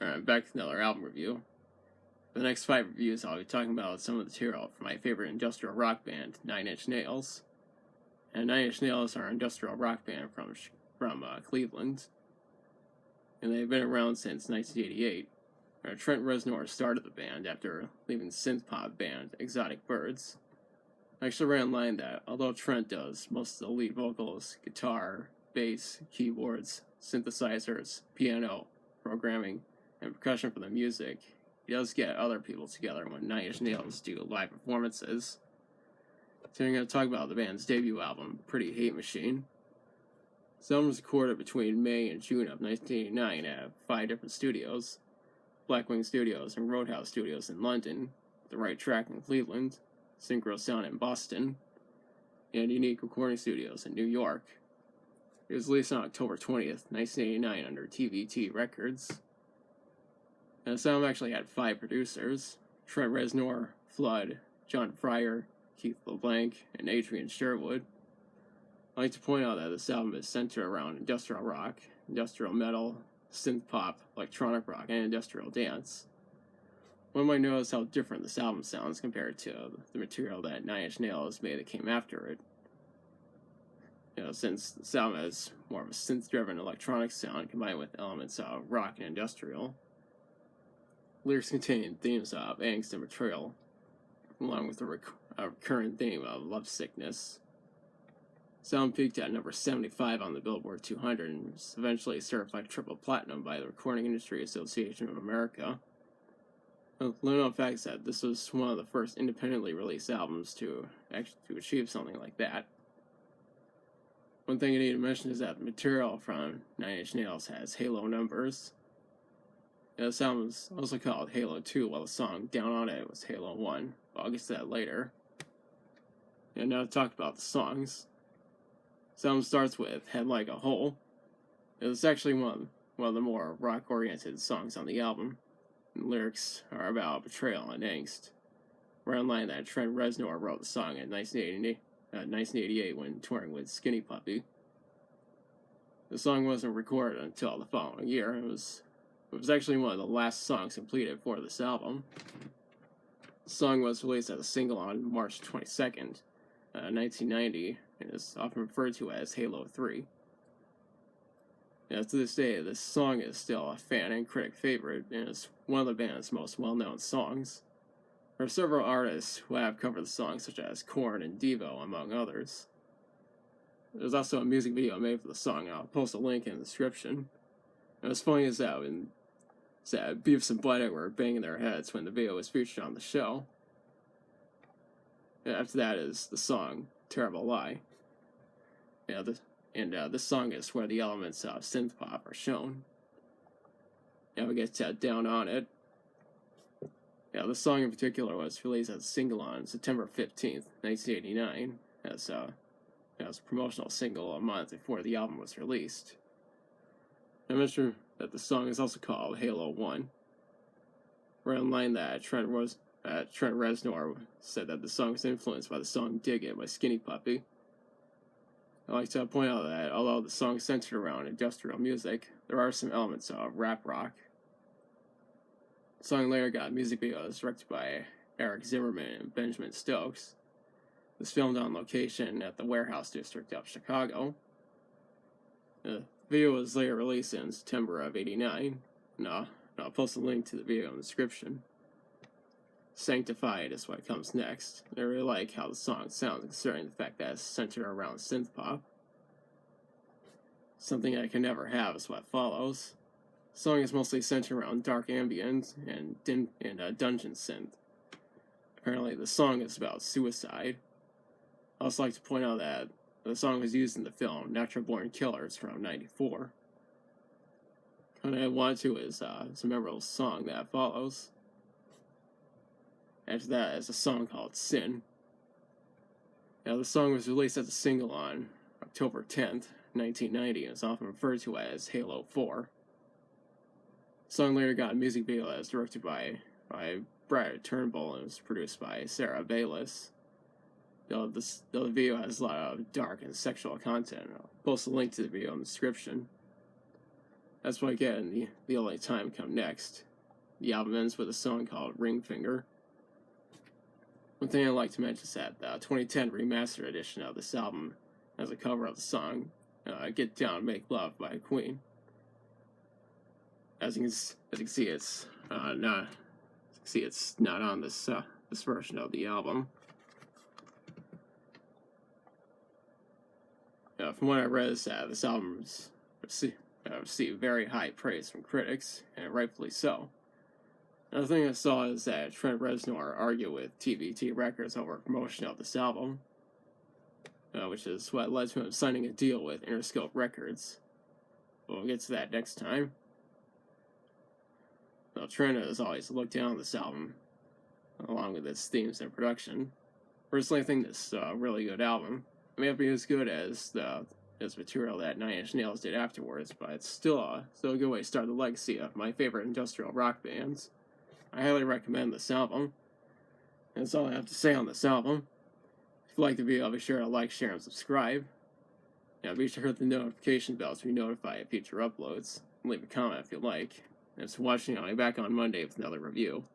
Alright, back to another album review. For the next 5 reviews, I'll be talking about some of the material from my favorite industrial rock band, Nine Inch Nails. And Nine Inch Nails are an industrial rock band from Cleveland, and they've been around since 1988. Trent Reznor started the band after leaving synth pop band Exotic Birds. I actually read online that although Trent does most of the lead vocals, guitar, bass, keyboards, synthesizers, piano, programming, and percussion for the music, he does get other people together when Nine Inch Nails do live performances. So I'm going to talk about the band's debut album, Pretty Hate Machine. This album was recorded between May and June of 1989 at 5 different studios: Blackwing Studios and Roadhouse Studios in London, The Right Track in Cleveland, Synchro Sound in Boston, and Unique Recording Studios in New York. It was released on October 20th, 1989 under TVT Records. And this album actually had 5 producers: Trent Reznor, Flood, John Fryer, Keith LeBlanc, and Adrian Sherwood. I'd like to point out that this album is centered around industrial rock, industrial metal, synth pop, electronic rock, and industrial dance. One might notice how different this album sounds compared to the material that Nine Inch Nails made that came after it. Since this album has more of a synth-driven electronic sound combined with elements of rock and industrial. Lyrics contain themes of angst and betrayal, along with a recurrent theme of lovesickness. This album peaked at number 75 on the Billboard 200 and was eventually certified triple platinum by the Recording Industry Association of America. The little fact is that this was one of the first independently released albums to achieve something like that. One thing I need to mention is that the material from Nine Inch Nails has halo numbers. This album is also called Halo 2, while the song Down on It was Halo 1. But I'll get to that later. And now to talk about the songs. This album starts with Head Like a Hole. It's actually one of the more rock-oriented songs on the album. The lyrics are about betrayal and angst. We're online that Trent Reznor wrote the song in 1988 when touring with Skinny Puppy. The song wasn't recorded until the following year. It was actually one of the last songs completed for this album. The song was released as a single on March 22nd, 1990, and is often referred to as Halo 3. To this day, this song is still a fan and critic favorite, and is one of the band's most well-known songs. There are several artists who have covered the song, such as Korn and Devo, among others. There's also a music video made for the song, and I'll post a link in the description. And what's funny is that Beavis and Butthead were banging their heads when the video was featured on the show. And after that is the song Terrible Lie. This song is where the elements of synth pop are shown. Now we get to Down on It. This song in particular was released as a single on September 15th, 1989, as a promotional single a month before the album was released. I mentioned that the song is also called Halo 1. We're online that Trent Reznor said that the song was influenced by the song Dig It by Skinny Puppy. I'd like to point out that although the song is centered around industrial music, there are some elements of rap rock. The song later got music videos directed by Eric Zimmerman and Benjamin Stokes. It was filmed on location at the Warehouse District of Chicago. The video was later released in September of '89. I'll post a link to the video in the description. Sanctified is what comes next. I really like how the song sounds, considering the fact that it's centered around synth pop. Something I Can Never Have is what follows. The song is mostly centered around dark ambient and dungeon synth. Apparently, the song is about suicide. I'd also like to point out that the song was used in the film Natural Born Killers from '94. What I want to is a memorable song that follows. After that is a song called Sin. The song was released as a single on October 10th, 1990, and is often referred to as Halo 4. The song later got a music video that was directed by Brad Turnbull and was produced by Sarah Bayless. The video has a lot of dark and sexual content. I'll post a link to the video in the description. That's what I get in the Only Time Come Next. The album ends with a song called Ring Finger. One thing I'd like to mention is that the 2010 remastered edition of this album has a cover of the song Get Down, Make Love by Queen. As you can see, it's not on this version of the album. From what I read, is that this album's received very high praise from critics, and rightfully so. Another thing I saw is that Trent Reznor argued with TVT Records over promotion of this album, which is what led to him signing a deal with Interscope Records. We'll get to that next time. Well, Trent has always looked down on this album, along with its themes and production. Personally, I think this is a really good album. It may not be as good as as material that Nine Inch Nails did afterwards, but it's still a good way to start the legacy of my favorite industrial rock bands. I highly recommend this album. And that's all I have to say on this album. If you like the video, be sure to like, share, and subscribe. Now be sure to hit the notification bell to be notified of future uploads. And leave a comment if you like. Thanks for watching. I'll be back on Monday with another review.